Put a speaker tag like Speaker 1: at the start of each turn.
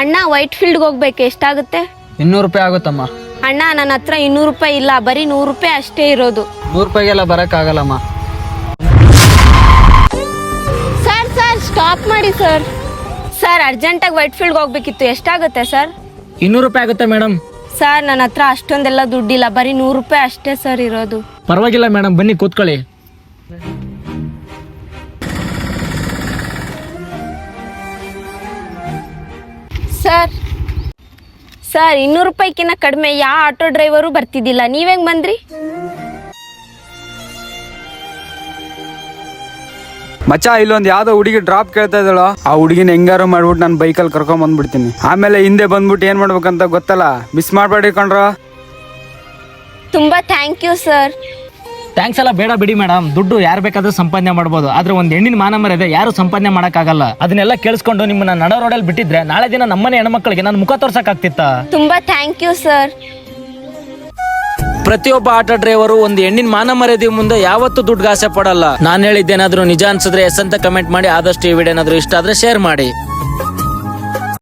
Speaker 1: ಅಣ್ಣ ವೈಟ್ ಫೀಲ್ಡ್ಗೆ ಹೋಗ್ಬೇಕು, ಎಷ್ಟಾಗುತ್ತೆ?
Speaker 2: 200 ರೂಪಾಯಿ ಆಗುತ್ತಮ್ಮ.
Speaker 1: ಅಣ್ಣ ನನ್ನ ಹತ್ರ 200 ರೂಪಾಯಿ ಇಲ್ಲ, ಬರೀ 100 ರೂಪಾಯಿ ಅಷ್ಟೇ ಇರೋದು.
Speaker 2: 100 ರೂಪಾಯಿಗೆಲ್ಲ ಬರೋಕ್ಕಾಗಲ್ಲಮ್ಮ.
Speaker 1: ಸರ್ ಸರ್ ಸ್ಟಾಪ್ ಮಾಡಿ ಸರ್. ಸರ್ ಅರ್ಜೆಂಟಾಗಿ ವೈಟ್ ಫೀಲ್ಡ್ಗೆ ಹೋಗ್ಬೇಕಿತ್ತು, ಎಷ್ಟಾಗುತ್ತೆ ಸರ್?
Speaker 3: 200 ರೂಪಾಯಿ ಆಗುತ್ತೆ ಮೇಡಮ್.
Speaker 1: ಸರ್ ನನ್ನ ಹತ್ರ ಅಷ್ಟೊಂದೆಲ್ಲ ದುಡ್ಡಿಲ್ಲ, ಬರೀ 100 ರೂಪಾಯಿ ಅಷ್ಟೇ ಸರ್ ಇರೋದು.
Speaker 3: ಪರವಾಗಿಲ್ಲ ಮೇಡಮ್, ಬನ್ನಿ ಕೂತ್ಕೊಳ್ಳಿ.
Speaker 1: ಸರ್ ಸರ್ 200 ರೂಪಾಯಿಕಿನ್ನ ಕಡಿಮೆ ಯಾವ ಆಟೋ ಡ್ರೈವರು ಬರ್ತಿದ್ದಿಲ್ಲ, ನೀವೆಂಗ್ ಬಂದ್ರಿ?
Speaker 4: ಮಚ್ಚ ಇಲ್ಲೊಂದು ಯಾವ್ದೋ ಹುಡುಗಿ ಡ್ರಾಪ್ ಕೇಳ್ತಾ ಇದ್ದಾಳೋ, ಆ ಹುಡುಗಿನ ಹೆಂಗಾರು ಮಾಡ್ಬಿಟ್ಟು ನಾನು ಬೈಕಲ್ಲಿ ಕರ್ಕೊಂಡ್ ಬಂದ್ಬಿಡ್ತೀನಿ. ಆಮೇಲೆ ಹಿಂದೆ ಬಂದ್ಬಿಟ್ಟು ಏನ್ ಮಾಡ್ಬೇಕಂತ ಗೊತ್ತಲ್ಲ, ಮಿಸ್ ಮಾಡ್ಬೇಡಿ ಕಣ್ರ.
Speaker 1: ತುಂಬಾ ಥ್ಯಾಂಕ್ ಯು ಸರ್.
Speaker 3: ಥ್ಯಾಂಕ್ಸ್ ಎಲ್ಲ ಬೇಡ ಬಿಡಿ ಮೇಡಮ್, ದುಡ್ಡು ಯಾರು ಬೇಕಾದ್ರೂ ಸಂಪಾದನೆ ಮಾಡ್ಬೋದು, ಆದ್ರೆ ಒಂದು ಹೆಣ್ಣಿನ ಮಾನ ಮರ್ಯಾದೆ ಯಾರು ಸಂಪಾದನೆ ಮಾಡೋಕ್ಕಾಗಲ್ಲ. ಅದನ್ನೆಲ್ಲ ಕೇಳಿಸ್ಕೊಂಡು ನಿಮ್ಮನ್ನ ನಡ ರೋಡಲ್ಲಿ ಬಿಟ್ಟಿದ್ರೆ ನಾಳೆ ದಿನ ನಮ್ಮನೆ ಹೆಣ್ಮಕ್ಳಿಗೆ ನಾನು ಮುಖ ತೋರ್ಸಕ್ಕಾಗ್ತಿತ್ತ?
Speaker 1: ತುಂಬಾ ಥ್ಯಾಂಕ್ ಯು ಸರ್.
Speaker 3: ಪ್ರತಿಯೊಬ್ಬ ಆಟೋ ಡ್ರೈವರು ಒಂದು ಹೆಣ್ಣಿನ ಮಾನ ಮರ್ಯಾದೆ ಮುಂದೆ ಯಾವತ್ತೂ ದುಡ್ಡು ಆಸೆ ಪಡಲ್ಲ. ನಾನು ಹೇಳಿದ್ದೇನಾದ್ರೂ ನಿಜ ಅನ್ಸಿದ್ರೆ ಎಸ್ ಅಂತ ಕಮೆಂಟ್ ಮಾಡಿ. ಆದಷ್ಟು ಈ ವಿಡಿಯೋ ಏನಾದ್ರೂ ಇಷ್ಟ ಆದ್ರೆ ಶೇರ್ ಮಾಡಿ.